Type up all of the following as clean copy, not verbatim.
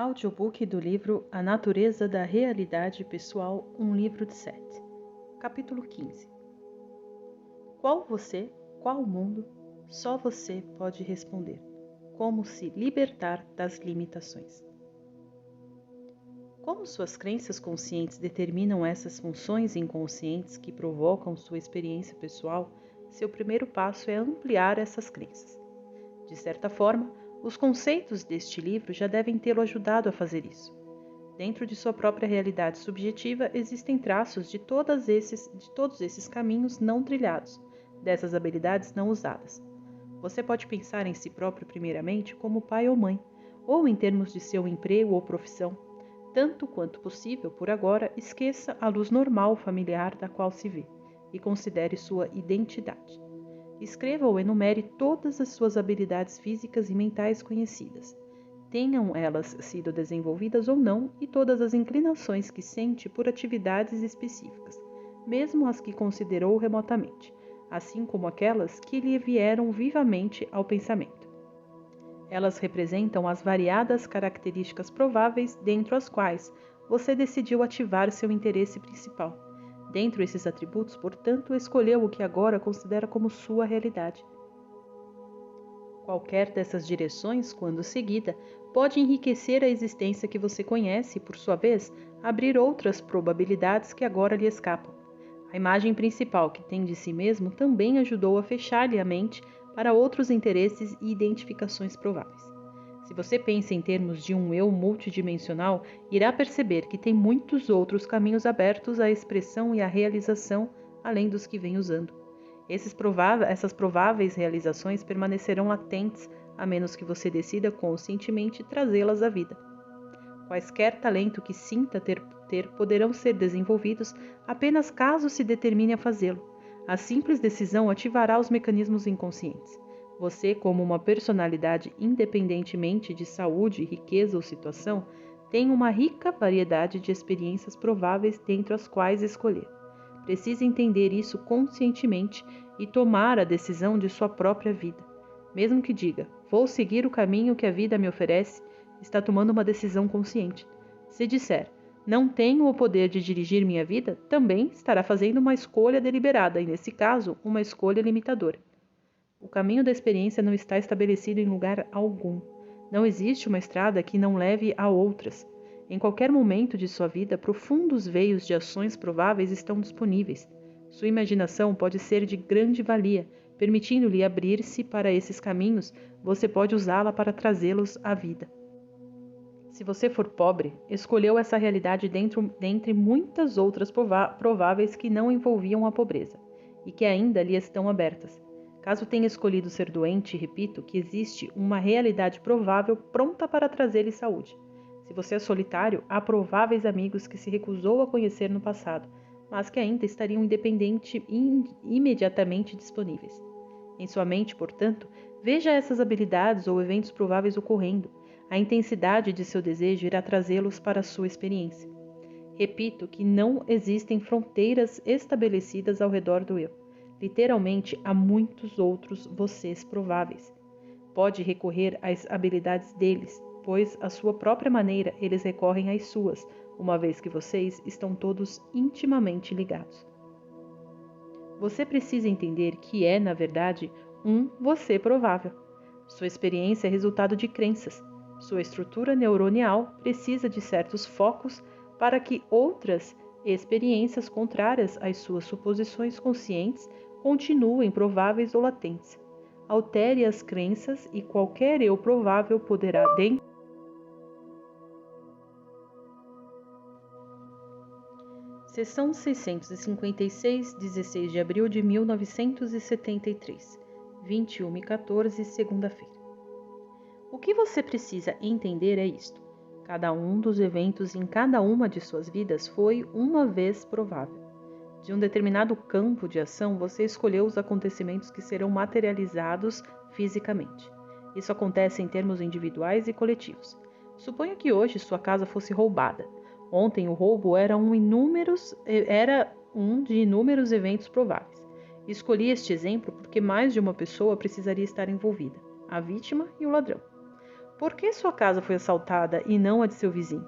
Audiobook do livro A Natureza da Realidade Pessoal, um livro de Sete. Capítulo 15. Qual você, qual mundo, só você pode responder. Como se libertar das limitações. Como suas crenças conscientes determinam essas funções inconscientes que provocam sua experiência pessoal, seu primeiro passo é ampliar essas crenças. De certa forma, os conceitos deste livro já devem tê-lo ajudado a fazer isso. Dentro de sua própria realidade subjetiva existem traços de todos esses caminhos não trilhados, dessas habilidades não usadas. Você pode pensar em si próprio primeiramente como pai ou mãe, ou em termos de seu emprego ou profissão. Tanto quanto possível, por agora, esqueça a luz normal familiar da qual se vê, e considere sua identidade. Escreva ou enumere todas as suas habilidades físicas e mentais conhecidas, tenham elas sido desenvolvidas ou não, e todas as inclinações que sente por atividades específicas, mesmo as que considerou remotamente, assim como aquelas que lhe vieram vivamente ao pensamento. Elas representam as variadas características prováveis dentro as quais você decidiu ativar seu interesse principal. Dentre esses atributos, portanto, escolheu o que agora considera como sua realidade. Qualquer dessas direções, quando seguida, pode enriquecer a existência que você conhece e, por sua vez, abrir outras probabilidades que agora lhe escapam. A imagem principal que tem de si mesmo também ajudou a fechar-lhe a mente para outros interesses e identificações prováveis. Se você pensa em termos de um eu multidimensional, irá perceber que tem muitos outros caminhos abertos à expressão e à realização, além dos que vem usando. Essas prováveis realizações permanecerão latentes, a menos que você decida conscientemente trazê-las à vida. Quaisquer talento que sinta ter poderão ser desenvolvidos apenas caso se determine a fazê-lo. A simples decisão ativará os mecanismos inconscientes. Você, como uma personalidade independentemente de saúde, riqueza ou situação, tem uma rica variedade de experiências prováveis dentre as quais escolher. Precisa entender isso conscientemente e tomar a decisão de sua própria vida. Mesmo que diga, vou seguir o caminho que a vida me oferece, está tomando uma decisão consciente. Se disser, não tenho o poder de dirigir minha vida, também estará fazendo uma escolha deliberada e, nesse caso, uma escolha limitadora. O caminho da experiência não está estabelecido em lugar algum. Não existe uma estrada que não leve a outras. Em qualquer momento de sua vida, profundos veios de ações prováveis estão disponíveis. Sua imaginação pode ser de grande valia, permitindo-lhe abrir-se para esses caminhos, você pode usá-la para trazê-los à vida. Se você for pobre, escolheu essa realidade dentre muitas outras prováveis que não envolviam a pobreza, e que ainda lhe estão abertas. Caso tenha escolhido ser doente, repito que existe uma realidade provável pronta para trazer-lhe saúde. Se você é solitário, há prováveis amigos que se recusou a conhecer no passado, mas que ainda estariam imediatamente disponíveis. Em sua mente, portanto, veja essas habilidades ou eventos prováveis ocorrendo. A intensidade de seu desejo irá trazê-los para a sua experiência. Repito que não existem fronteiras estabelecidas ao redor do eu. Literalmente, há muitos outros vocês prováveis. Pode recorrer às habilidades deles, pois, à sua própria maneira, eles recorrem às suas, uma vez que vocês estão todos intimamente ligados. Você precisa entender que é, na verdade, um você provável. Sua experiência é resultado de crenças. Sua estrutura neuronial precisa de certos focos para que outras experiências contrárias às suas suposições conscientes continuem prováveis ou latentes. Altere as crenças e qualquer eu provável poderá Seção 656, 16 de abril de 1973, 21h14, segunda-feira. O que você precisa entender é isto. Cada um dos eventos em cada uma de suas vidas foi uma vez provável. De um determinado campo de ação, você escolheu os acontecimentos que serão materializados fisicamente. Isso acontece em termos individuais e coletivos. Suponha que hoje sua casa fosse roubada. Ontem o roubo era um de inúmeros eventos prováveis. Escolhi este exemplo porque mais de uma pessoa precisaria estar envolvida, a vítima e o ladrão. Por que sua casa foi assaltada e não a de seu vizinho?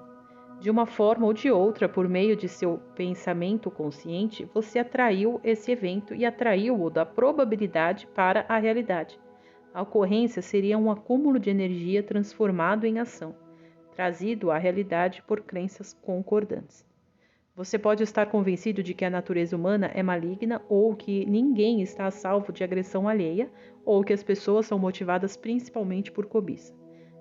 De uma forma ou de outra, por meio de seu pensamento consciente, você atraiu esse evento e atraiu-o da probabilidade para a realidade. A ocorrência seria um acúmulo de energia transformado em ação, trazido à realidade por crenças concordantes. Você pode estar convencido de que a natureza humana é maligna ou que ninguém está a salvo de agressão alheia ou que as pessoas são motivadas principalmente por cobiça.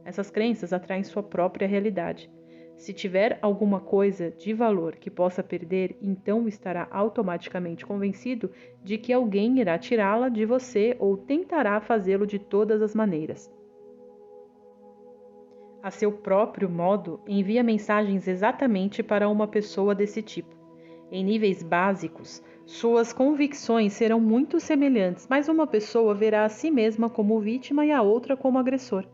Essas crenças atraem sua própria realidade. Se tiver alguma coisa de valor que possa perder, então estará automaticamente convencido de que alguém irá tirá-la de você ou tentará fazê-lo de todas as maneiras. A seu próprio modo, envia mensagens exatamente para uma pessoa desse tipo. Em níveis básicos, suas convicções serão muito semelhantes, mas uma pessoa verá a si mesma como vítima e a outra como agressor.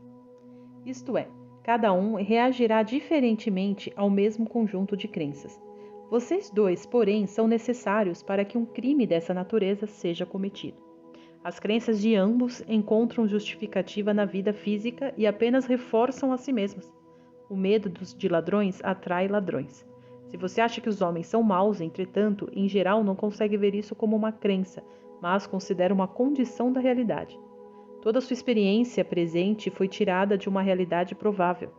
Isto é, cada um reagirá diferentemente ao mesmo conjunto de crenças. Vocês dois, porém, são necessários para que um crime dessa natureza seja cometido. As crenças de ambos encontram justificativa na vida física e apenas reforçam a si mesmas. O medo de ladrões atrai ladrões. Se você acha que os homens são maus, entretanto, em geral não consegue ver isso como uma crença, mas considera uma condição da realidade. Toda sua experiência presente foi tirada de uma realidade provável.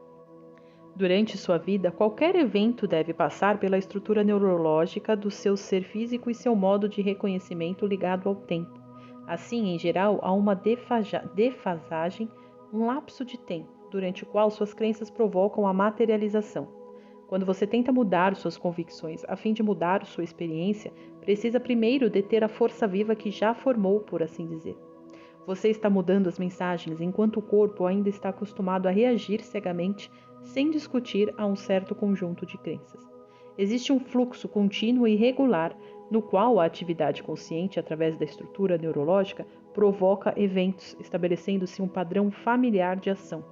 Durante sua vida, qualquer evento deve passar pela estrutura neurológica do seu ser físico e seu modo de reconhecimento ligado ao tempo. Assim, em geral, há uma defasagem, um lapso de tempo, durante o qual suas crenças provocam a materialização. Quando você tenta mudar suas convicções a fim de mudar sua experiência, precisa primeiro deter a força viva que já formou, por assim dizer. Você está mudando as mensagens enquanto o corpo ainda está acostumado a reagir cegamente, sem discutir a um certo conjunto de crenças. Existe um fluxo contínuo e regular, no qual a atividade consciente, através da estrutura neurológica, provoca eventos, estabelecendo-se um padrão familiar de ação.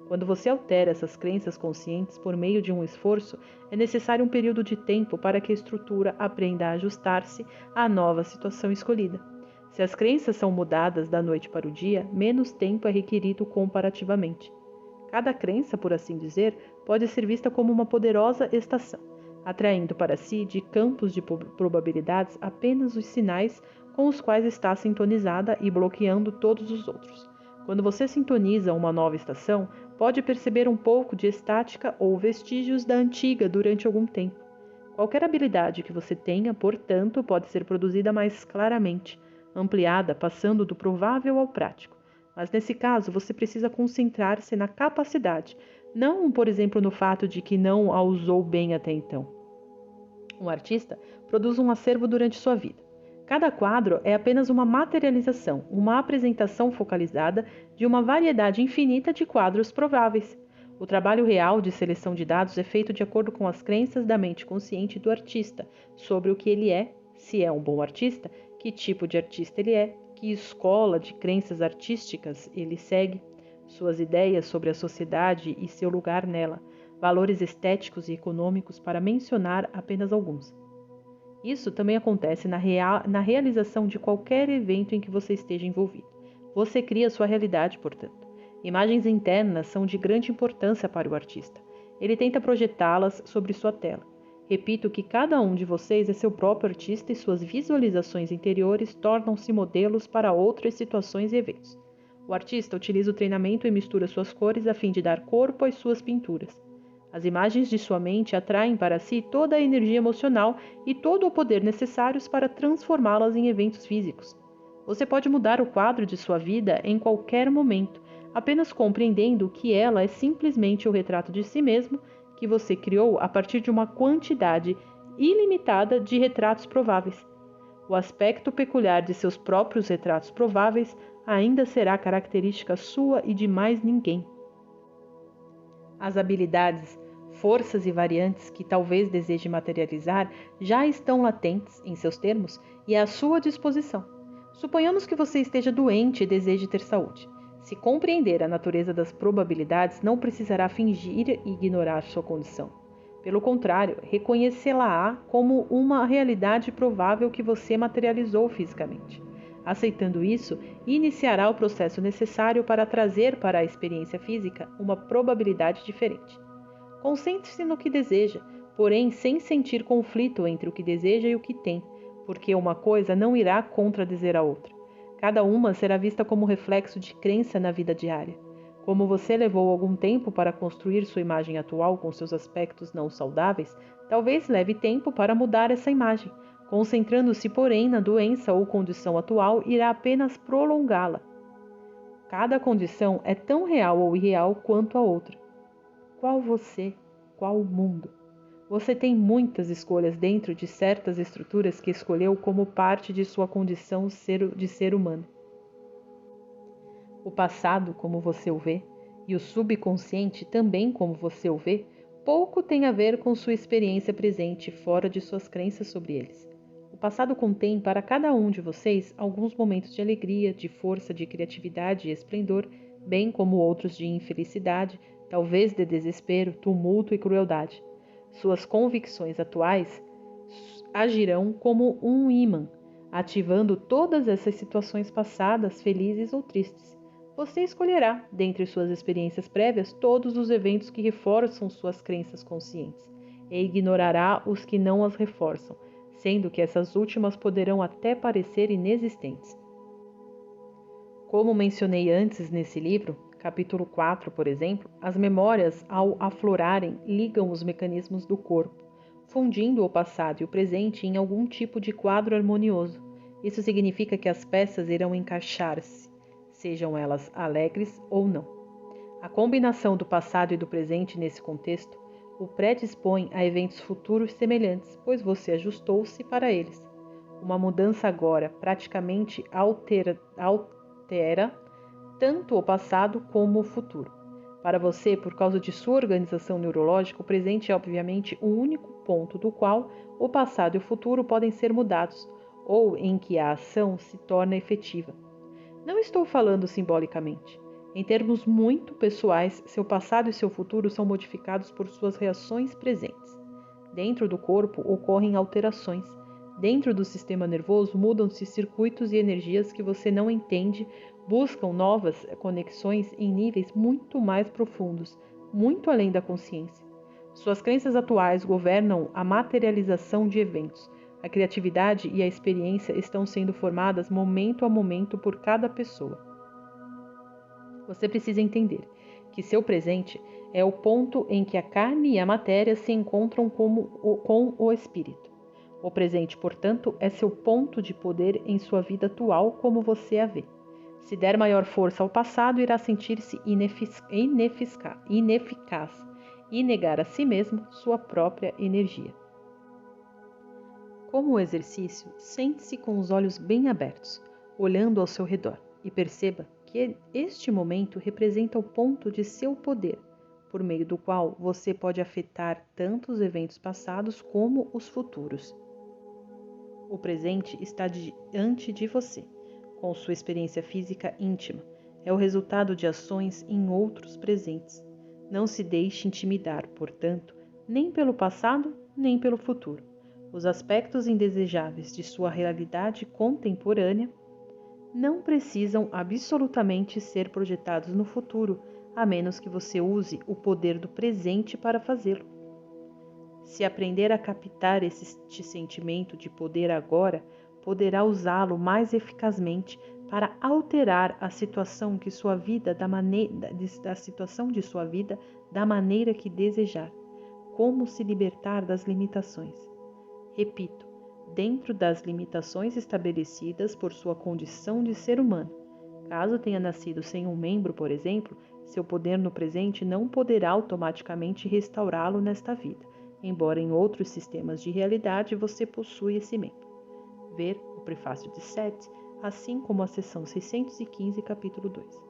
Quando você altera essas crenças conscientes por meio de um esforço, é necessário um período de tempo para que a estrutura aprenda a ajustar-se à nova situação escolhida. Se as crenças são mudadas da noite para o dia, menos tempo é requerido comparativamente. Cada crença, por assim dizer, pode ser vista como uma poderosa estação, atraindo para si de campos de probabilidades apenas os sinais com os quais está sintonizada e bloqueando todos os outros. Quando você sintoniza uma nova estação, pode perceber um pouco de estática ou vestígios da antiga durante algum tempo. Qualquer habilidade que você tenha, portanto, pode ser produzida mais claramente, ampliada, passando do provável ao prático. Mas nesse caso, você precisa concentrar-se na capacidade, não, por exemplo, no fato de que não a usou bem até então. Um artista produz um acervo durante sua vida. Cada quadro é apenas uma materialização, uma apresentação focalizada de uma variedade infinita de quadros prováveis. O trabalho real de seleção de dados é feito de acordo com as crenças da mente consciente do artista sobre o que ele é, se é um bom artista, que tipo de artista ele é, que escola de crenças artísticas ele segue, suas ideias sobre a sociedade e seu lugar nela, valores estéticos e econômicos, para mencionar apenas alguns. Isso também acontece na realização de qualquer evento em que você esteja envolvido. Você cria sua realidade, portanto. Imagens internas são de grande importância para o artista. Ele tenta projetá-las sobre sua tela. Repito que cada um de vocês é seu próprio artista e suas visualizações interiores tornam-se modelos para outras situações e eventos. O artista utiliza o treinamento e mistura suas cores a fim de dar corpo às suas pinturas. As imagens de sua mente atraem para si toda a energia emocional e todo o poder necessários para transformá-las em eventos físicos. Você pode mudar o quadro de sua vida em qualquer momento, apenas compreendendo que ela é simplesmente o retrato de si mesmo que você criou a partir de uma quantidade ilimitada de retratos prováveis. O aspecto peculiar de seus próprios retratos prováveis ainda será característica sua e de mais ninguém. As habilidades, forças e variantes que talvez deseje materializar já estão latentes, em seus termos, e à sua disposição. Suponhamos que você esteja doente e deseje ter saúde. Se compreender a natureza das probabilidades, não precisará fingir e ignorar sua condição. Pelo contrário, reconhecê-la-á como uma realidade provável que você materializou fisicamente. Aceitando isso, iniciará o processo necessário para trazer para a experiência física uma probabilidade diferente. Concentre-se no que deseja, porém sem sentir conflito entre o que deseja e o que tem, porque uma coisa não irá contradizer a outra. Cada uma será vista como reflexo de crença na vida diária. Como você levou algum tempo para construir sua imagem atual com seus aspectos não saudáveis, talvez leve tempo para mudar essa imagem. Concentrando-se, porém, na doença ou condição atual, irá apenas prolongá-la. Cada condição é tão real ou irreal quanto a outra. Qual você? Qual o mundo? Você tem muitas escolhas dentro de certas estruturas que escolheu como parte de sua condição de ser humano. O passado, como você o vê, e o subconsciente, também como você o vê, pouco tem a ver com sua experiência presente fora de suas crenças sobre eles. O passado contém para cada um de vocês alguns momentos de alegria, de força, de criatividade e esplendor, bem como outros de infelicidade, talvez de desespero, tumulto e crueldade. Suas convicções atuais agirão como um ímã, ativando todas essas situações passadas, felizes ou tristes. Você escolherá, dentre suas experiências prévias, todos os eventos que reforçam suas crenças conscientes, e ignorará os que não as reforçam, sendo que essas últimas poderão até parecer inexistentes. Como mencionei antes nesse livro, capítulo 4, por exemplo, as memórias, ao aflorarem, ligam os mecanismos do corpo, fundindo o passado e o presente em algum tipo de quadro harmonioso. Isso significa que as peças irão encaixar-se, sejam elas alegres ou não. A combinação do passado e do presente nesse contexto o predispõe a eventos futuros semelhantes, pois você ajustou-se para eles. Uma mudança agora praticamente altera tanto o passado como o futuro. Para você, por causa de sua organização neurológica, o presente é obviamente o único ponto do qual o passado e o futuro podem ser mudados, ou em que a ação se torna efetiva. Não estou falando simbolicamente. Em termos muito pessoais, seu passado e seu futuro são modificados por suas reações presentes. Dentro do corpo ocorrem alterações. Dentro do sistema nervoso mudam-se circuitos e energias que você não entende, buscam novas conexões em níveis muito mais profundos, muito além da consciência. Suas crenças atuais governam a materialização de eventos. A criatividade e a experiência estão sendo formadas momento a momento por cada pessoa. Você precisa entender que seu presente é o ponto em que a carne e a matéria se encontram com o espírito. O presente, portanto, é seu ponto de poder em sua vida atual como você a vê. Se der maior força ao passado, irá sentir-se ineficaz e negar a si mesmo sua própria energia. Como exercício, sente-se com os olhos bem abertos, olhando ao seu redor, e perceba que este momento representa o ponto de seu poder, por meio do qual você pode afetar tanto os eventos passados como os futuros. O presente está diante de você, com sua experiência física íntima. É o resultado de ações em outros presentes. Não se deixe intimidar, portanto, nem pelo passado, nem pelo futuro. Os aspectos indesejáveis de sua realidade contemporânea não precisam absolutamente ser projetados no futuro, a menos que você use o poder do presente para fazê-lo. Se aprender a captar este sentimento de poder agora, poderá usá-lo mais eficazmente para alterar a situação de sua vida da maneira que desejar. Como se libertar das limitações? Repito, dentro das limitações estabelecidas por sua condição de ser humano. Caso tenha nascido sem um membro, por exemplo, seu poder no presente não poderá automaticamente restaurá-lo nesta vida, embora em outros sistemas de realidade você possua esse membro. Ver o prefácio de Seth, assim como a seção 615, capítulo 2.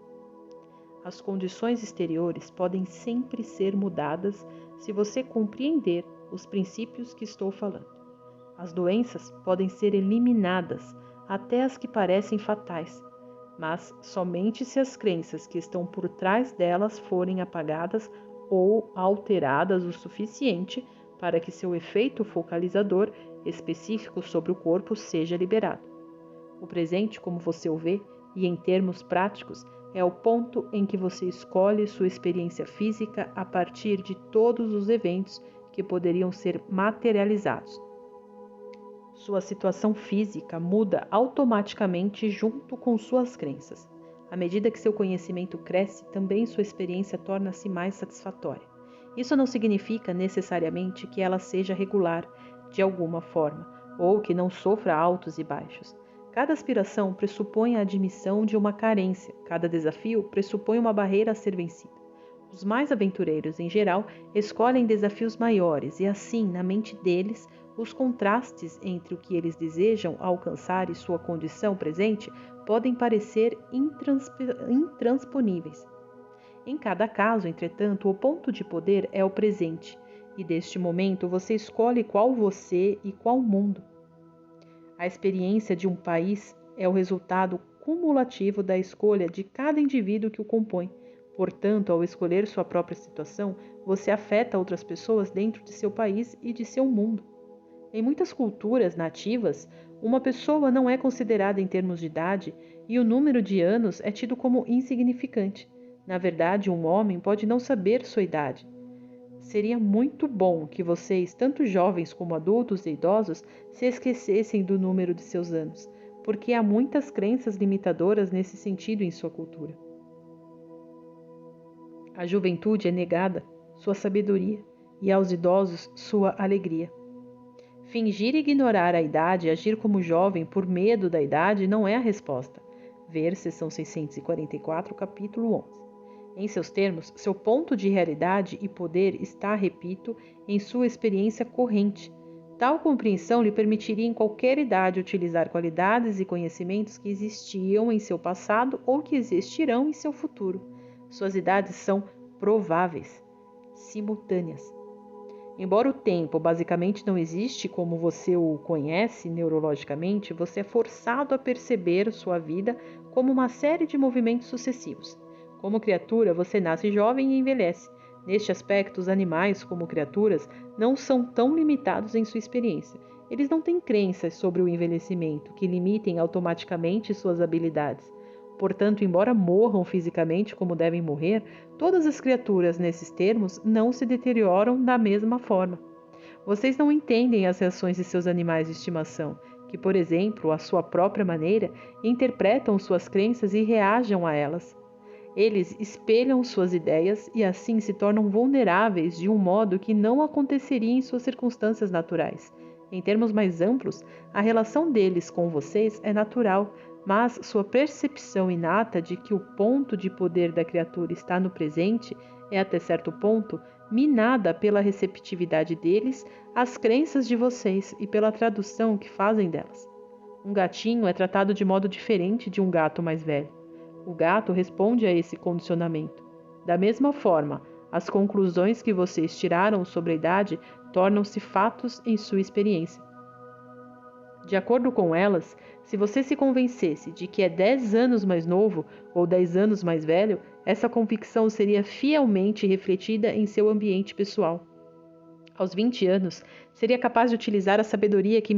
As condições exteriores podem sempre ser mudadas se você compreender os princípios que estou falando. As doenças podem ser eliminadas, até as que parecem fatais, mas somente se as crenças que estão por trás delas forem apagadas ou alteradas o suficiente para que seu efeito focalizador específico sobre o corpo seja liberado. O presente, como você o vê, e em termos práticos, é o ponto em que você escolhe sua experiência física a partir de todos os eventos que poderiam ser materializados. Sua situação física muda automaticamente junto com suas crenças. À medida que seu conhecimento cresce, também sua experiência torna-se mais satisfatória. Isso não significa necessariamente que ela seja regular de alguma forma, ou que não sofra altos e baixos. Cada aspiração pressupõe a admissão de uma carência, cada desafio pressupõe uma barreira a ser vencida. Os mais aventureiros, em geral, escolhem desafios maiores e, assim, na mente deles, os contrastes entre o que eles desejam alcançar e sua condição presente podem parecer intransponíveis. Em cada caso, entretanto, o ponto de poder é o presente, e deste momento você escolhe qual você e qual mundo. A experiência de um país é o resultado cumulativo da escolha de cada indivíduo que o compõe. Portanto, ao escolher sua própria situação, você afeta outras pessoas dentro de seu país e de seu mundo. Em muitas culturas nativas, uma pessoa não é considerada em termos de idade e o número de anos é tido como insignificante. Na verdade, um homem pode não saber sua idade. Seria muito bom que vocês, tanto jovens como adultos e idosos, se esquecessem do número de seus anos, porque há muitas crenças limitadoras nesse sentido em sua cultura. À juventude é negada sua sabedoria e aos idosos sua alegria. Fingir ignorar a idade e agir como jovem por medo da idade não é a resposta. Ver seção 644, capítulo 11. Em seus termos, seu ponto de realidade e poder está, repito, em sua experiência corrente. Tal compreensão lhe permitiria em qualquer idade utilizar qualidades e conhecimentos que existiam em seu passado ou que existirão em seu futuro. Suas idades são prováveis, simultâneas. Embora o tempo basicamente não existe como você o conhece neurologicamente, você é forçado a perceber sua vida como uma série de movimentos sucessivos. Como criatura, você nasce jovem e envelhece. Neste aspecto, os animais, como criaturas, não são tão limitados em sua experiência. Eles não têm crenças sobre o envelhecimento que limitem automaticamente suas habilidades. Portanto, embora morram fisicamente como devem morrer, todas as criaturas, nesses termos, não se deterioram da mesma forma. Vocês não entendem as reações de seus animais de estimação, que, por exemplo, à sua própria maneira, interpretam suas crenças e reagem a elas. Eles espelham suas ideias e assim se tornam vulneráveis de um modo que não aconteceria em suas circunstâncias naturais. Em termos mais amplos, a relação deles com vocês é natural, mas sua percepção inata de que o ponto de poder da criatura está no presente é, até certo ponto, minada pela receptividade deles às crenças de vocês e pela tradução que fazem delas. Um gatinho é tratado de modo diferente de um gato mais velho. O gato responde a esse condicionamento. Da mesma forma, as conclusões que vocês tiraram sobre a idade tornam-se fatos em sua experiência. De acordo com elas, se você se convencesse de que é 10 anos mais novo ou 10 anos mais velho, essa convicção seria fielmente refletida em seu ambiente pessoal. Aos 20 anos, seria capaz de utilizar a sabedoria que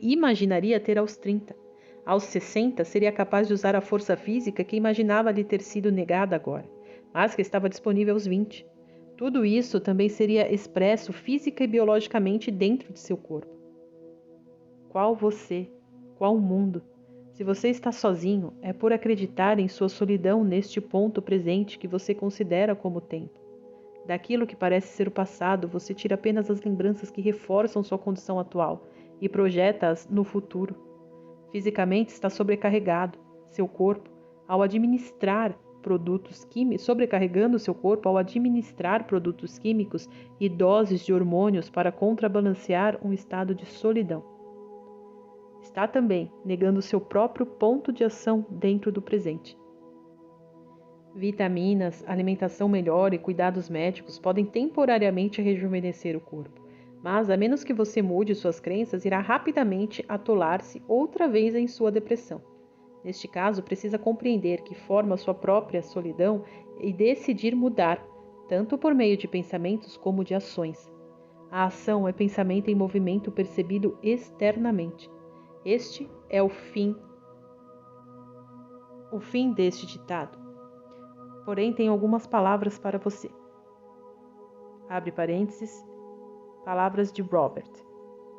imaginaria ter aos 30. Aos 60, seria capaz de usar a força física que imaginava lhe ter sido negada agora, mas que estava disponível aos 20. Tudo isso também seria expresso física e biologicamente dentro de seu corpo. Qual você? Qual mundo? Se você está sozinho, é por acreditar em sua solidão neste ponto presente que você considera como tempo. Daquilo que parece ser o passado, você tira apenas as lembranças que reforçam sua condição atual e projeta-as no futuro. Fisicamente está sobrecarregado seu corpo ao administrar produtos químicos, sobrecarregando seu corpo ao administrar produtos químicos e doses de hormônios para contrabalancear um estado de solidão. Está também negando seu próprio ponto de ação dentro do presente. Vitaminas, alimentação melhor e cuidados médicos podem temporariamente rejuvenescer o corpo, mas a menos que você mude suas crenças, irá rapidamente atolar-se outra vez em sua depressão. Neste caso, precisa compreender que forma sua própria solidão e decidir mudar, tanto por meio de pensamentos como de ações. A ação é pensamento em movimento percebido externamente. Este é o fim o fim deste ditado. Porém, tenho algumas palavras para você. Abre parênteses, palavras de Robert,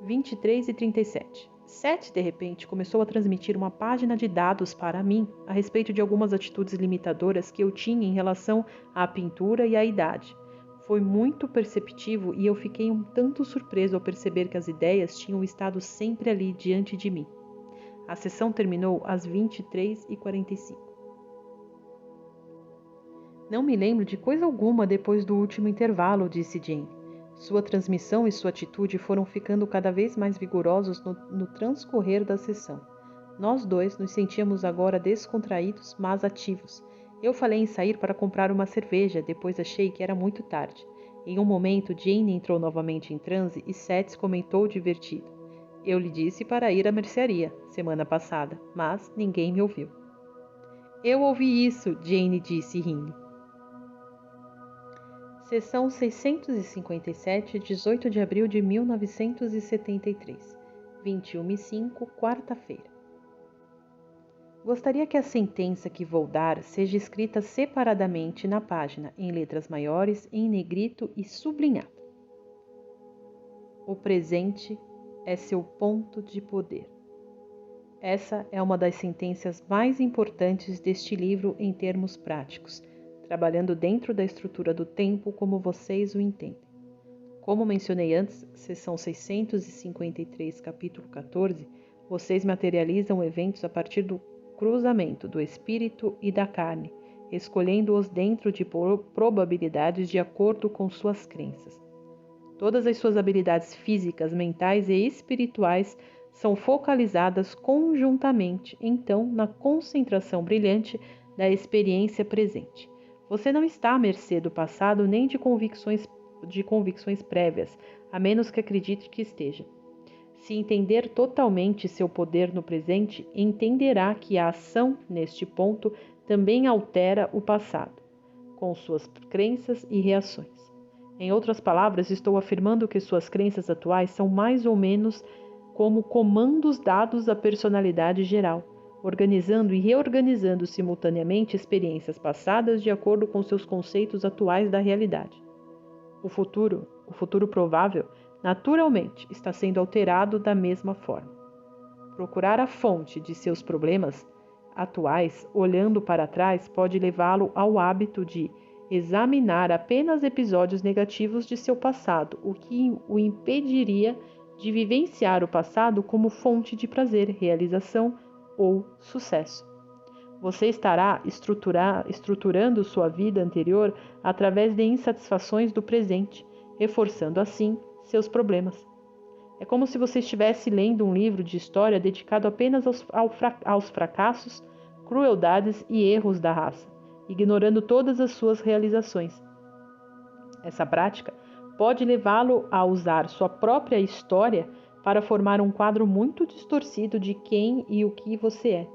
23 e 37. Seth, de repente, começou a transmitir uma página de dados para mim a respeito de algumas atitudes limitadoras que eu tinha em relação à pintura e à idade. Foi muito perceptivo e eu fiquei um tanto surpreso ao perceber que as ideias tinham estado sempre ali diante de mim. A sessão terminou às 23h45. Não me lembro de coisa alguma depois do último intervalo, disse Jane. Sua transmissão e sua atitude foram ficando cada vez mais vigorosos no transcorrer da sessão. Nós dois nos sentíamos agora descontraídos, mas ativos. Eu falei em sair para comprar uma cerveja, depois achei que era muito tarde. Em um momento, Jane entrou novamente em transe e Seth comentou divertido. Eu lhe disse para ir à mercearia, semana passada, mas ninguém me ouviu. Eu ouvi isso, Jane disse rindo. Seção 657, 18 de abril de 1973, 21h05, quarta-feira. Gostaria que a sentença que vou dar seja escrita separadamente na página, em letras maiores, em negrito e sublinhada. O presente é seu ponto de poder. Essa é uma das sentenças mais importantes deste livro em termos práticos, trabalhando dentro da estrutura do tempo como vocês o entendem. Como mencionei antes, seção 653, capítulo 14, vocês materializam eventos a partir do cruzamento do espírito e da carne, escolhendo-os dentro de probabilidades de acordo com suas crenças. Todas as suas habilidades físicas, mentais e espirituais são focalizadas conjuntamente, então, na concentração brilhante da experiência presente. Você não está à mercê do passado nem de convicções prévias, a menos que acredite que esteja. Se entender totalmente seu poder no presente, entenderá que a ação, neste ponto, também altera o passado, com suas crenças e reações. Em outras palavras, estou afirmando que suas crenças atuais são mais ou menos como comandos dados à personalidade geral, organizando e reorganizando simultaneamente experiências passadas de acordo com seus conceitos atuais da realidade. O futuro provável, naturalmente, está sendo alterado da mesma forma. Procurar a fonte de seus problemas atuais, olhando para trás, pode levá-lo ao hábito de examinar apenas episódios negativos de seu passado, o que o impediria de vivenciar o passado como fonte de prazer, realização ou sucesso. Você estará estruturando sua vida anterior através de insatisfações do presente, reforçando assim seus problemas. É como se você estivesse lendo um livro de história dedicado apenas aos fracassos, crueldades e erros da raça, ignorando todas as suas realizações. Essa prática pode levá-lo a usar sua própria história para formar um quadro muito distorcido de quem e o que você é.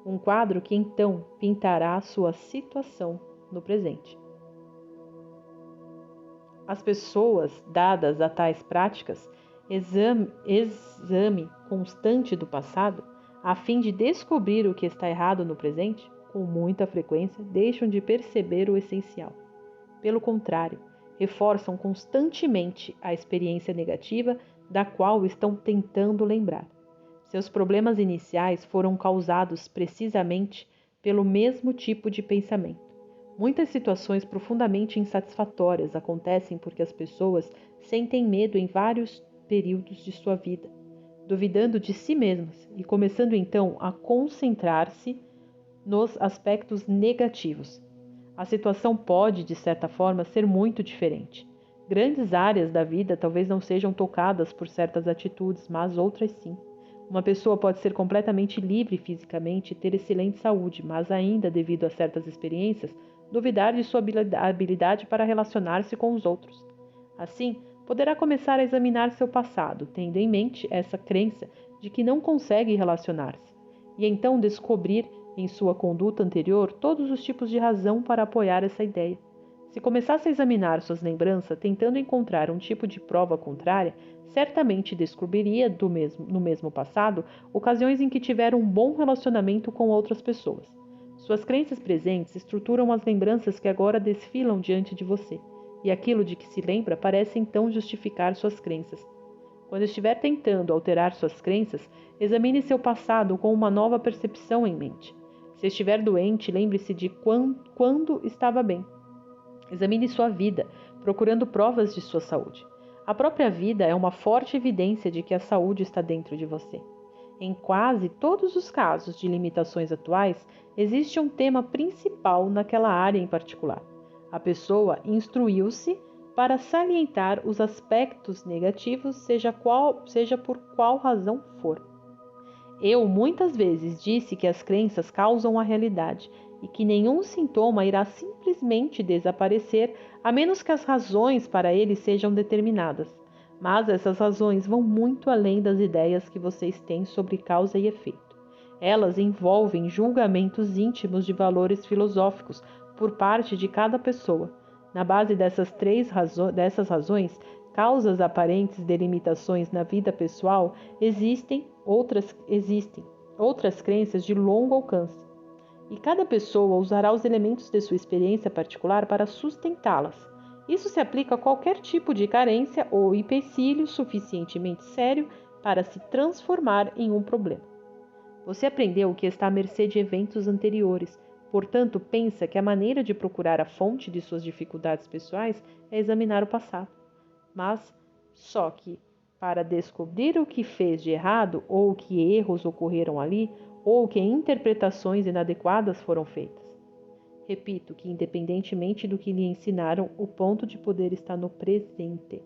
Um quadro que então pintará a sua situação no presente. As pessoas dadas a tais práticas, exame constante do passado, a fim de descobrir o que está errado no presente, com muita frequência deixam de perceber o essencial. Pelo contrário, reforçam constantemente a experiência negativa da qual estão tentando lembrar. Seus problemas iniciais foram causados precisamente pelo mesmo tipo de pensamento. Muitas situações profundamente insatisfatórias acontecem porque as pessoas sentem medo em vários períodos de sua vida, duvidando de si mesmas e começando então a concentrar-se nos aspectos negativos. A situação pode, de certa forma, ser muito diferente. Grandes áreas da vida talvez não sejam tocadas por certas atitudes, mas outras sim. Uma pessoa pode ser completamente livre fisicamente e ter excelente saúde, mas ainda, devido a certas experiências, duvidar de sua habilidade para relacionar-se com os outros. Assim, poderá começar a examinar seu passado, tendo em mente essa crença de que não consegue relacionar-se, e então descobrir em sua conduta anterior todos os tipos de razão para apoiar essa ideia. Se começasse a examinar suas lembranças tentando encontrar um tipo de prova contrária, certamente descobriria no mesmo passado ocasiões em que tiveram um bom relacionamento com outras pessoas. Suas crenças presentes estruturam as lembranças que agora desfilam diante de você, e aquilo de que se lembra parece então justificar suas crenças. Quando estiver tentando alterar suas crenças, examine seu passado com uma nova percepção em mente. Se estiver doente, lembre-se de quando estava bem. Examine sua vida, procurando provas de sua saúde. A própria vida é uma forte evidência de que a saúde está dentro de você. Em quase todos os casos de limitações atuais, existe um tema principal naquela área em particular. A pessoa instruiu-se para salientar os aspectos negativos, seja por qual razão for. Eu muitas vezes disse que as crenças causam a realidade e que nenhum sintoma irá simplesmente desaparecer a menos que as razões para ele sejam determinadas. Mas essas razões vão muito além das ideias que vocês têm sobre causa e efeito. Elas envolvem julgamentos íntimos de valores filosóficos por parte de cada pessoa. Na base dessas razões, causas aparentes de limitações na vida pessoal, existem outras crenças de longo alcance. E cada pessoa usará os elementos de sua experiência particular para sustentá-las. Isso se aplica a qualquer tipo de carência ou empecilho suficientemente sério para se transformar em um problema. Você aprendeu que está à mercê de eventos anteriores, portanto, pensa que a maneira de procurar a fonte de suas dificuldades pessoais é examinar o passado. Mas só que, para descobrir o que fez de errado, ou que erros ocorreram ali, ou que interpretações inadequadas foram feitas. Repito que, independentemente do que lhe ensinaram, o ponto de poder está no presente,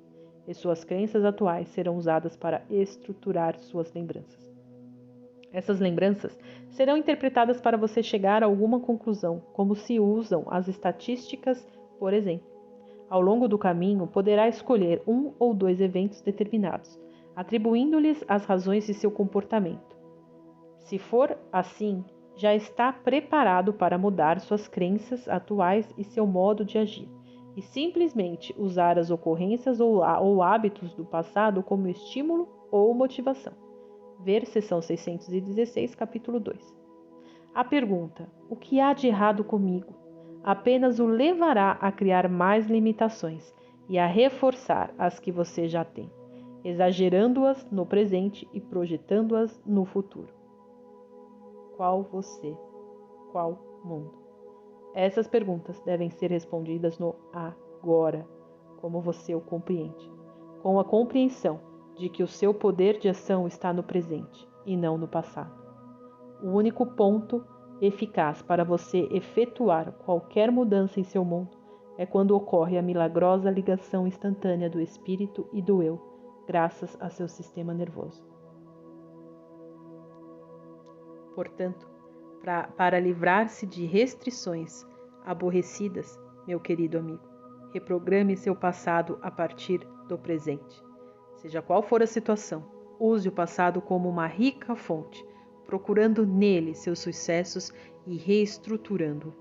e suas crenças atuais serão usadas para estruturar suas lembranças. Essas lembranças serão interpretadas para você chegar a alguma conclusão, como se usam as estatísticas, por exemplo. Ao longo do caminho, poderá escolher um ou dois eventos determinados, atribuindo-lhes as razões de seu comportamento. Se for assim, já está preparado para mudar suas crenças atuais e seu modo de agir, e simplesmente usar as ocorrências ou hábitos do passado como estímulo ou motivação. Ver seção 616, capítulo 2. A pergunta, o que há de errado comigo? Apenas o levará a criar mais limitações e a reforçar as que você já tem, exagerando-as no presente e projetando-as no futuro. Qual você? Qual mundo? Essas perguntas devem ser respondidas no agora, como você o compreende, com a compreensão de que o seu poder de ação está no presente e não no passado. O único ponto eficaz para você efetuar qualquer mudança em seu mundo é quando ocorre a milagrosa ligação instantânea do espírito e do eu, graças a seu sistema nervoso. Portanto, para livrar-se de restrições aborrecidas, meu querido amigo, reprograme seu passado a partir do presente. Seja qual for a situação, use o passado como uma rica fonte, procurando nele seus sucessos e reestruturando-o.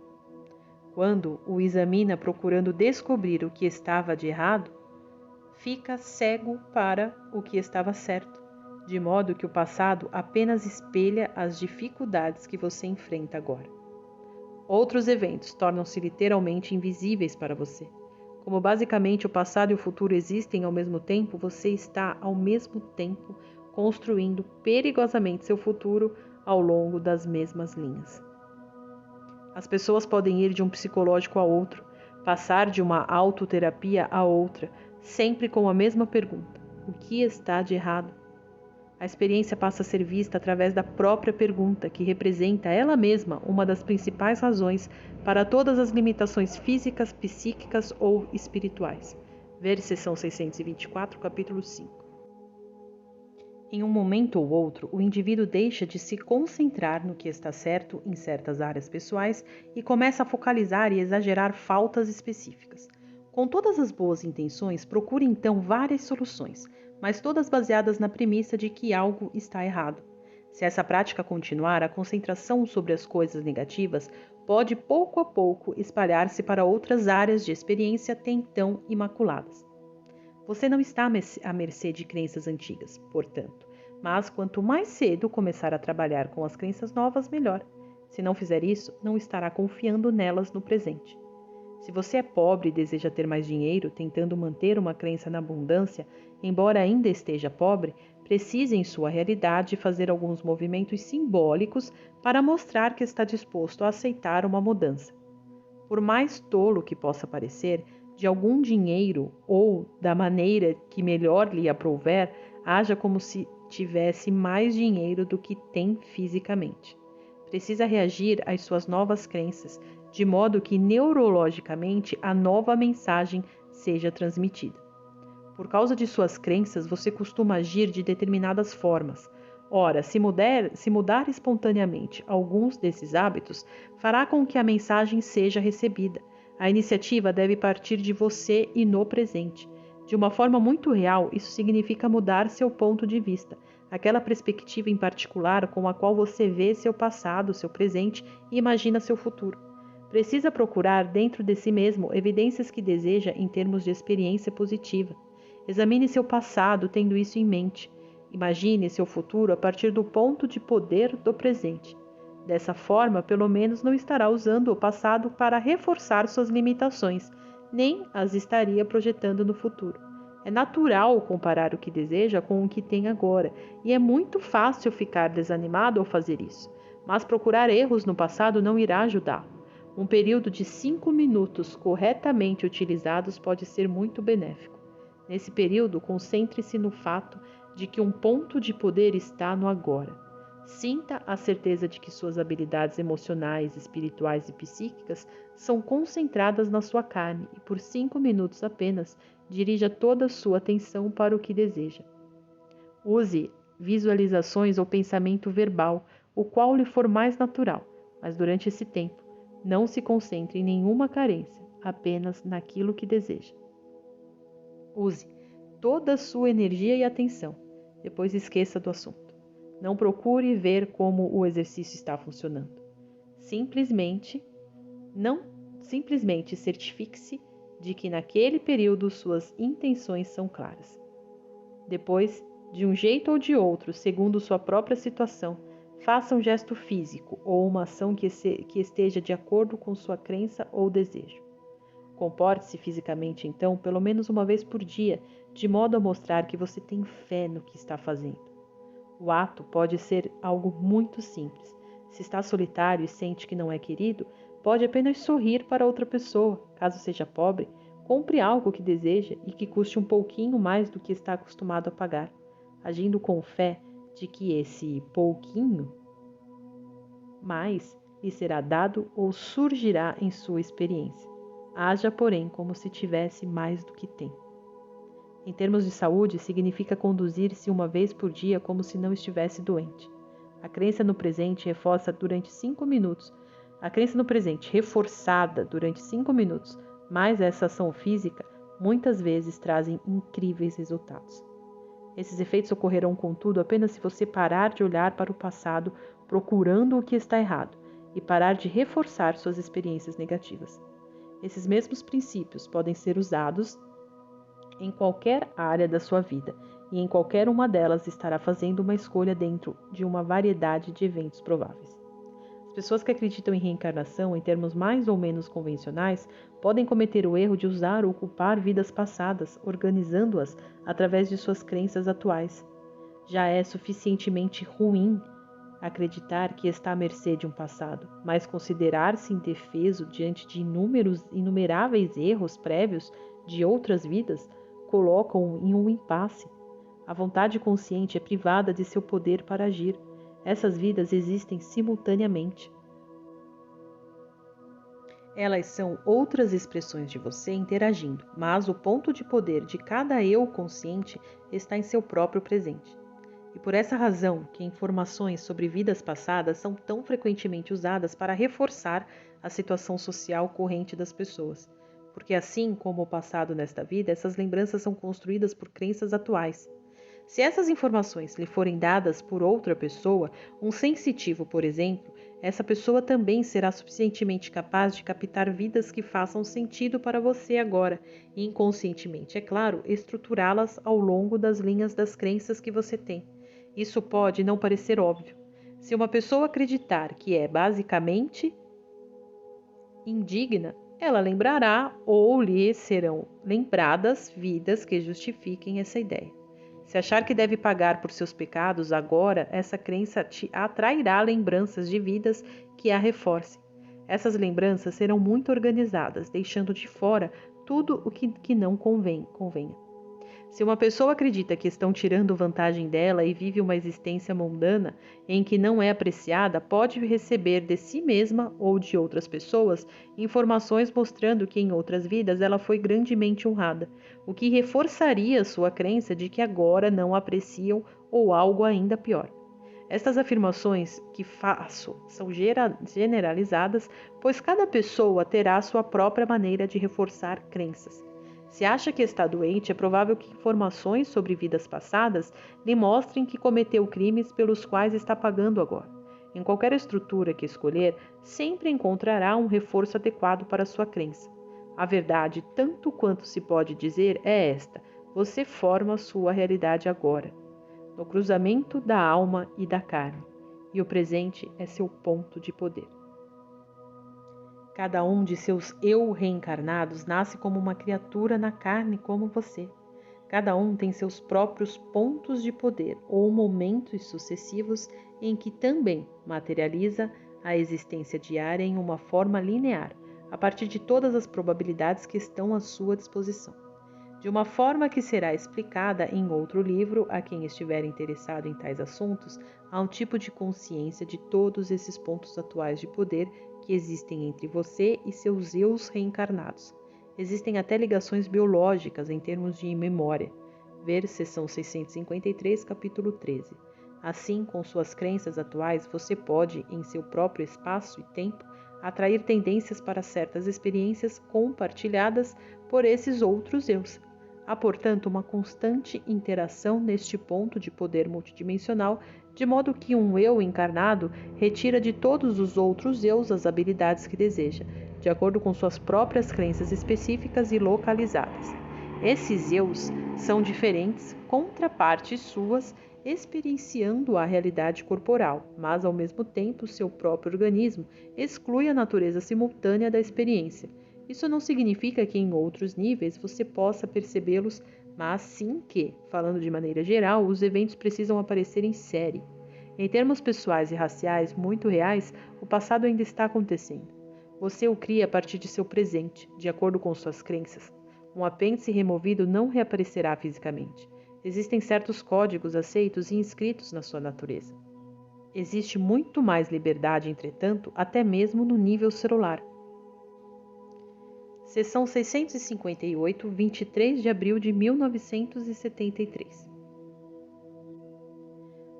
Quando o examina procurando descobrir o que estava de errado, fica cego para o que estava certo, de modo que o passado apenas espelha as dificuldades que você enfrenta agora. Outros eventos tornam-se literalmente invisíveis para você. Como basicamente o passado e o futuro existem ao mesmo tempo, você está ao mesmo tempo construindo perigosamente seu futuro ao longo das mesmas linhas. As pessoas podem ir de um psicológico a outro, passar de uma autoterapia a outra, sempre com a mesma pergunta: o que está de errado? A experiência passa a ser vista através da própria pergunta, que representa ela mesma uma das principais razões para todas as limitações físicas, psíquicas ou espirituais. Ver seção 624, capítulo 5. Em um momento ou outro, o indivíduo deixa de se concentrar no que está certo em certas áreas pessoais e começa a focalizar e exagerar faltas específicas. Com todas as boas intenções, procure então várias soluções, mas todas baseadas na premissa de que algo está errado. Se essa prática continuar, a concentração sobre as coisas negativas pode pouco a pouco espalhar-se para outras áreas de experiência até então imaculadas. Você não está à mercê de crenças antigas, portanto, mas quanto mais cedo começar a trabalhar com as crenças novas, melhor. Se não fizer isso, não estará confiando nelas no presente. Se você é pobre e deseja ter mais dinheiro, tentando manter uma crença na abundância, embora ainda esteja pobre, precisa em sua realidade fazer alguns movimentos simbólicos para mostrar que está disposto a aceitar uma mudança. Por mais tolo que possa parecer, de algum dinheiro ou da maneira que melhor lhe aprouver, haja como se tivesse mais dinheiro do que tem fisicamente. Precisa reagir às suas novas crenças, de modo que neurologicamente a nova mensagem seja transmitida. Por causa de suas crenças, você costuma agir de determinadas formas. Ora, se mudar espontaneamente alguns desses hábitos, fará com que a mensagem seja recebida. A iniciativa deve partir de você e no presente. De uma forma muito real, isso significa mudar seu ponto de vista, aquela perspectiva em particular com a qual você vê seu passado, seu presente e imagina seu futuro. Precisa procurar dentro de si mesmo evidências que deseja em termos de experiência positiva. Examine seu passado tendo isso em mente. Imagine seu futuro a partir do ponto de poder do presente. Dessa forma, pelo menos não estará usando o passado para reforçar suas limitações, nem as estaria projetando no futuro. É natural comparar o que deseja com o que tem agora, e é muito fácil ficar desanimado ao fazer isso, mas procurar erros no passado não irá ajudá-lo. Um período de 5 minutos corretamente utilizados pode ser muito benéfico. Nesse período, concentre-se no fato de que um ponto de poder está no agora. Sinta a certeza de que suas habilidades emocionais, espirituais e psíquicas são concentradas na sua carne e, por 5 minutos apenas, dirija toda a sua atenção para o que deseja. Use visualizações ou pensamento verbal, o qual lhe for mais natural, mas durante esse tempo, não se concentre em nenhuma carência, apenas naquilo que deseja. Use toda a sua energia e atenção, depois esqueça do assunto. Não procure ver como o exercício está funcionando. Simplesmente certifique-se de que naquele período suas intenções são claras. Depois, de um jeito ou de outro, segundo sua própria situação, faça um gesto físico ou uma ação que esteja de acordo com sua crença ou desejo. Comporte-se fisicamente, então, pelo menos uma vez por dia, de modo a mostrar que você tem fé no que está fazendo. O ato pode ser algo muito simples. Se está solitário e sente que não é querido, pode apenas sorrir para outra pessoa. Caso seja pobre, compre algo que deseja e que custe um pouquinho mais do que está acostumado a pagar, agindo com fé de que esse pouquinho mais lhe será dado ou surgirá em sua experiência. Haja, porém, como se tivesse mais do que tem. Em termos de saúde, significa conduzir-se uma vez por dia como se não estivesse doente. A crença no presente reforça durante 5 minutos. A crença no presente reforçada durante 5 minutos, mais essa ação física, muitas vezes trazem incríveis resultados. Esses efeitos ocorrerão, contudo, apenas se você parar de olhar para o passado procurando o que está errado e parar de reforçar suas experiências negativas. Esses mesmos princípios podem ser usados em qualquer área da sua vida, e em qualquer uma delas estará fazendo uma escolha dentro de uma variedade de eventos prováveis. As pessoas que acreditam em reencarnação em termos mais ou menos convencionais podem cometer o erro de usar ou culpar vidas passadas, organizando-as através de suas crenças atuais. Já é suficientemente ruim acreditar que está à mercê de um passado, mas considerar-se indefeso diante de inumeráveis erros prévios de outras vidas coloca-o em um impasse. A vontade consciente é privada de seu poder para agir. Essas vidas existem simultaneamente. Elas são outras expressões de você interagindo, mas o ponto de poder de cada eu consciente está em seu próprio presente. E por essa razão que informações sobre vidas passadas são tão frequentemente usadas para reforçar a situação social corrente das pessoas. Porque assim como o passado nesta vida, essas lembranças são construídas por crenças atuais. Se essas informações lhe forem dadas por outra pessoa, um sensitivo, por exemplo, essa pessoa também será suficientemente capaz de captar vidas que façam sentido para você agora e inconscientemente, é claro, estruturá-las ao longo das linhas das crenças que você tem. Isso pode não parecer óbvio. Se uma pessoa acreditar que é basicamente indigna, ela lembrará ou lhe serão lembradas vidas que justifiquem essa ideia. Se achar que deve pagar por seus pecados agora, essa crença te atrairá lembranças de vidas que a reforcem. Essas lembranças serão muito organizadas, deixando de fora tudo o que não convenha. Se uma pessoa acredita que estão tirando vantagem dela e vive uma existência mundana em que não é apreciada, pode receber de si mesma ou de outras pessoas informações mostrando que em outras vidas ela foi grandemente honrada, o que reforçaria sua crença de que agora não a apreciam ou algo ainda pior. Estas afirmações que faço são generalizadas, pois cada pessoa terá sua própria maneira de reforçar crenças. Se acha que está doente, é provável que informações sobre vidas passadas lhe mostrem que cometeu crimes pelos quais está pagando agora. Em qualquer estrutura que escolher, sempre encontrará um reforço adequado para sua crença. A verdade, tanto quanto se pode dizer, é esta: você forma sua realidade agora, no cruzamento da alma e da carne, e o presente é seu ponto de poder. Cada um de seus eu reencarnados nasce como uma criatura na carne como você. Cada um tem seus próprios pontos de poder ou momentos sucessivos em que também materializa a existência diária em uma forma linear, a partir de todas as probabilidades que estão à sua disposição. De uma forma que será explicada em outro livro, a quem estiver interessado em tais assuntos, há um tipo de consciência de todos esses pontos atuais de poder que existem entre você e seus eus reencarnados. Existem até ligações biológicas em termos de memória. Ver seção 653, capítulo 13. Assim, com suas crenças atuais, você pode, em seu próprio espaço e tempo, atrair tendências para certas experiências compartilhadas por esses outros eus. Há, portanto, uma constante interação neste ponto de poder multidimensional, de modo que um eu encarnado retira de todos os outros eus as habilidades que deseja, de acordo com suas próprias crenças específicas e localizadas. Esses eus são diferentes contrapartes suas, experienciando a realidade corporal, mas ao mesmo tempo seu próprio organismo exclui a natureza simultânea da experiência. Isso não significa que em outros níveis você possa percebê-los, mas sim que, falando de maneira geral, os eventos precisam aparecer em série. Em termos pessoais e raciais muito reais, o passado ainda está acontecendo. Você o cria a partir de seu presente, de acordo com suas crenças. Um apêndice removido não reaparecerá fisicamente. Existem certos códigos aceitos e inscritos na sua natureza. Existe muito mais liberdade, entretanto, até mesmo no nível celular. Seção 658, 23 de abril de 1973.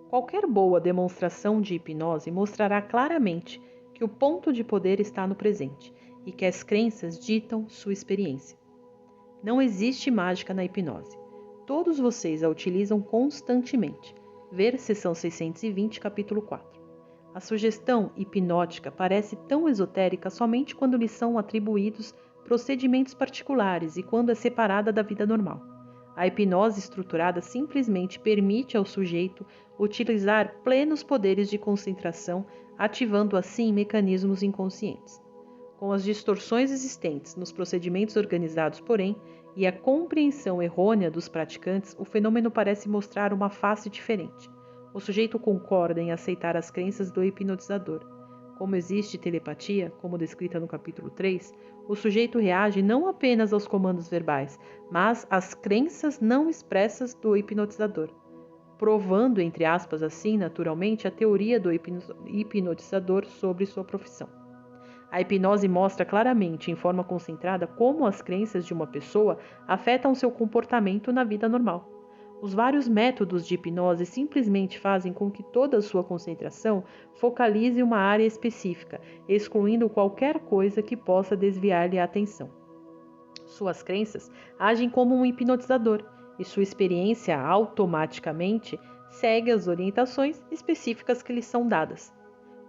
Qualquer boa demonstração de hipnose mostrará claramente que o ponto de poder está no presente e que as crenças ditam sua experiência. Não existe mágica na hipnose. Todos vocês a utilizam constantemente. Ver seção 620, capítulo 4. A sugestão hipnótica parece tão esotérica somente quando lhe são atribuídos procedimentos particulares e quando é separada da vida normal. A hipnose estruturada simplesmente permite ao sujeito utilizar plenos poderes de concentração, ativando assim mecanismos inconscientes. Com as distorções existentes nos procedimentos organizados, porém, e a compreensão errônea dos praticantes, o fenômeno parece mostrar uma face diferente. O sujeito concorda em aceitar as crenças do hipnotizador. Como existe telepatia, como descrita no capítulo 3, o sujeito reage não apenas aos comandos verbais, mas às crenças não expressas do hipnotizador, provando, entre aspas, assim, naturalmente, a teoria do hipnotizador sobre sua profissão. A hipnose mostra claramente, em forma concentrada, como as crenças de uma pessoa afetam seu comportamento na vida normal. Os vários métodos de hipnose simplesmente fazem com que toda a sua concentração focalize uma área específica, excluindo qualquer coisa que possa desviar-lhe a atenção. Suas crenças agem como um hipnotizador e sua experiência automaticamente segue as orientações específicas que lhe são dadas.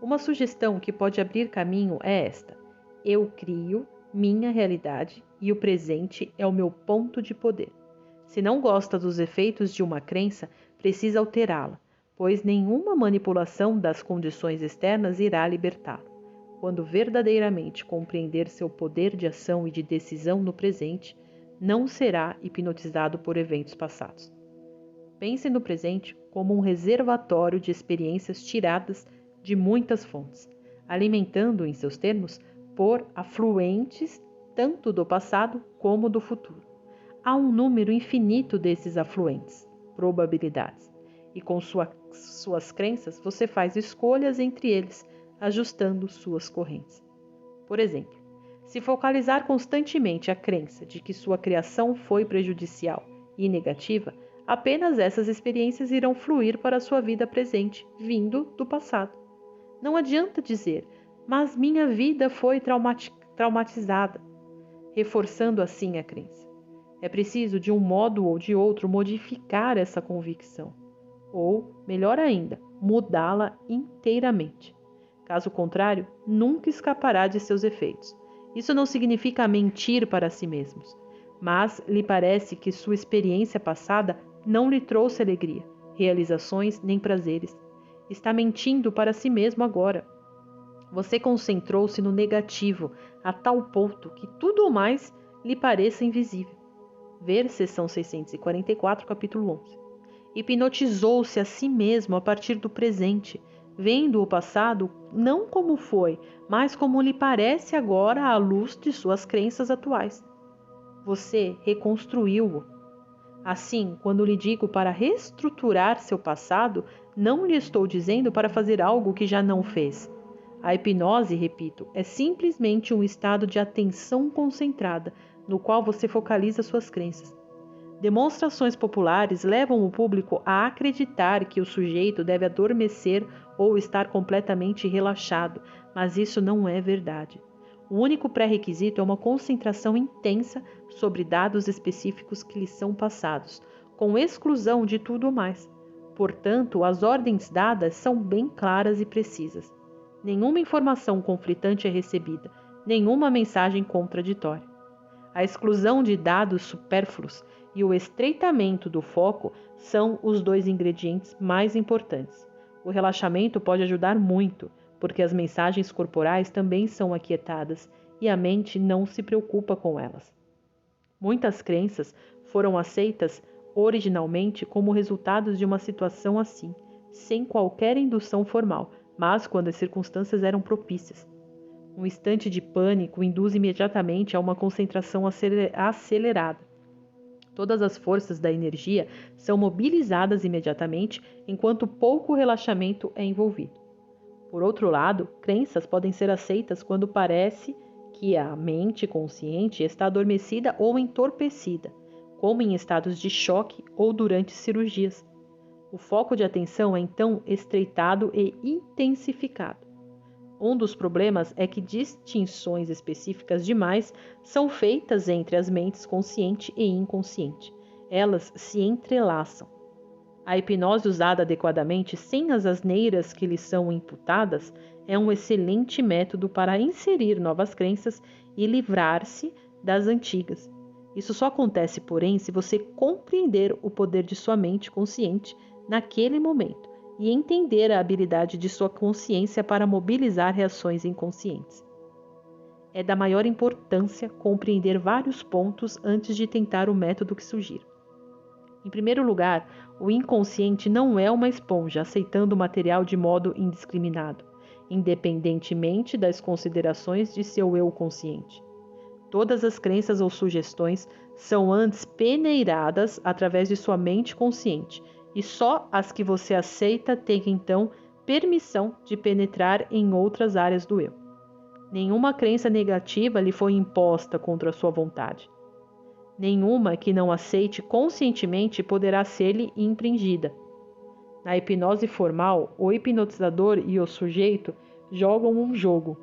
Uma sugestão que pode abrir caminho é esta: eu crio minha realidade e o presente é o meu ponto de poder. Se não gosta dos efeitos de uma crença, precisa alterá-la. pois nenhuma manipulação das condições externas irá libertá-lo. Quando verdadeiramente compreender seu poder de ação e de decisão no presente, não será hipnotizado por eventos passados. Pense no presente como um reservatório de experiências tiradas de muitas fontes, alimentando, em seus termos, por afluentes tanto do passado como do futuro. Há um número infinito desses afluentes, probabilidades, e com suas crenças você faz escolhas entre eles, ajustando suas correntes. Por exemplo, se focalizar constantemente a crença de que sua criação foi prejudicial e negativa, apenas essas experiências irão fluir para a sua vida presente, vindo do passado. Não adianta dizer, mas minha vida foi traumatizada, reforçando assim a crença. É preciso, de um modo ou de outro, modificar essa convicção, ou, melhor ainda, mudá-la inteiramente. Caso contrário, nunca escapará de seus efeitos. Isso não significa mentir para si mesmos, mas lhe parece que sua experiência passada não lhe trouxe alegria, realizações nem prazeres. Está mentindo para si mesmo agora. Você concentrou-se no negativo a tal ponto que tudo o mais lhe pareça invisível. Ver seção 644, capítulo 11. Hipnotizou-se a si mesmo a partir do presente, vendo o passado não como foi, mas como lhe parece agora à luz de suas crenças atuais. Você reconstruiu-o. Assim, quando lhe digo para reestruturar seu passado, não lhe estou dizendo para fazer algo que já não fez. A hipnose, repito, é simplesmente um estado de atenção concentrada, no qual você focaliza suas crenças. Demonstrações populares levam o público a acreditar que o sujeito deve adormecer ou estar completamente relaxado, mas isso não é verdade. O único pré-requisito é uma concentração intensa sobre dados específicos que lhe são passados, com exclusão de tudo o mais. Portanto, as ordens dadas são bem claras e precisas. Nenhuma informação conflitante é recebida, nenhuma mensagem contraditória. A exclusão de dados supérfluos e o estreitamento do foco são os dois ingredientes mais importantes. O relaxamento pode ajudar muito, porque as mensagens corporais também são aquietadas e a mente não se preocupa com elas. Muitas crenças foram aceitas originalmente como resultados de uma situação assim, sem qualquer indução formal, mas quando as circunstâncias eram propícias. Um instante de pânico induz imediatamente a uma concentração acelerada. Todas as forças da energia são mobilizadas imediatamente, enquanto pouco relaxamento é envolvido. Por outro lado, crenças podem ser aceitas quando parece que a mente consciente está adormecida ou entorpecida, como em estados de choque ou durante cirurgias. O foco de atenção é então estreitado e intensificado. Um dos problemas é que distinções específicas demais são feitas entre as mentes consciente e inconsciente. Elas se entrelaçam. A hipnose usada adequadamente, sem as asneiras que lhe são imputadas, é um excelente método para inserir novas crenças e livrar-se das antigas. Isso só acontece, porém, se você compreender o poder de sua mente consciente naquele momento e entender a habilidade de sua consciência para mobilizar reações inconscientes. É da maior importância compreender vários pontos antes de tentar o método que sugiro. Em primeiro lugar, o inconsciente não é uma esponja aceitando o material de modo indiscriminado, independentemente das considerações de seu eu consciente. Todas as crenças ou sugestões são antes peneiradas através de sua mente consciente, e só as que você aceita têm então permissão de penetrar em outras áreas do eu. Nenhuma crença negativa lhe foi imposta contra a sua vontade. Nenhuma que não aceite conscientemente poderá ser-lhe infringida. Na hipnose formal, o hipnotizador e o sujeito jogam um jogo.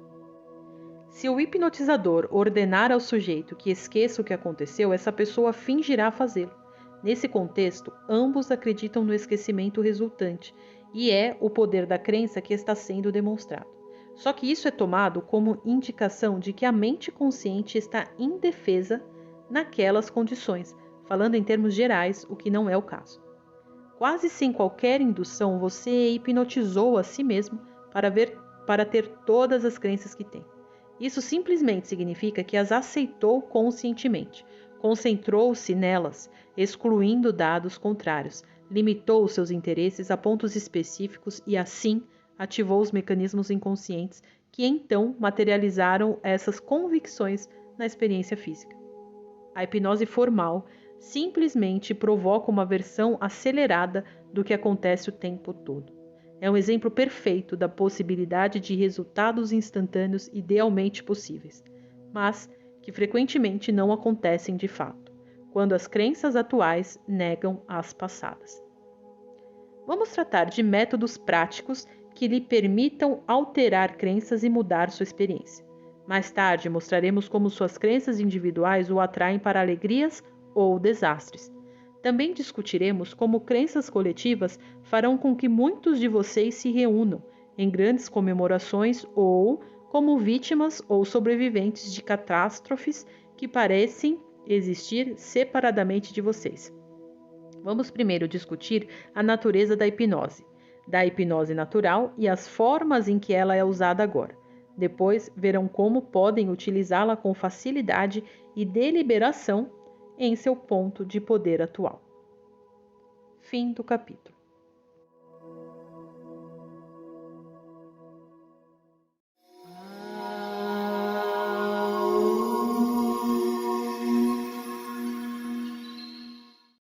Se o hipnotizador ordenar ao sujeito que esqueça o que aconteceu, essa pessoa fingirá fazê-lo. Nesse contexto, ambos acreditam no esquecimento resultante, e é o poder da crença que está sendo demonstrado. Só que isso é tomado como indicação de que a mente consciente está indefesa naquelas condições, falando em termos gerais, o que não é o caso. Quase sem qualquer indução, você hipnotizou a si mesmo para ter todas as crenças que tem. Isso simplesmente significa que as aceitou conscientemente, concentrou-se nelas, excluindo dados contrários, limitou os seus interesses a pontos específicos e assim ativou os mecanismos inconscientes que então materializaram essas convicções na experiência física. A hipnose formal simplesmente provoca uma versão acelerada do que acontece o tempo todo. É um exemplo perfeito da possibilidade de resultados instantâneos idealmente possíveis, mas que frequentemente não acontecem de fato, quando as crenças atuais negam as passadas. Vamos tratar de métodos práticos que lhe permitam alterar crenças e mudar sua experiência. Mais tarde mostraremos como suas crenças individuais o atraem para alegrias ou desastres. Também discutiremos como crenças coletivas farão com que muitos de vocês se reúnam em grandes comemorações ou como vítimas ou sobreviventes de catástrofes que parecem existir separadamente de vocês. Vamos primeiro discutir a natureza da hipnose natural e as formas em que ela é usada agora. Depois verão como podem utilizá-la com facilidade e deliberação em seu ponto de poder atual. Fim do capítulo.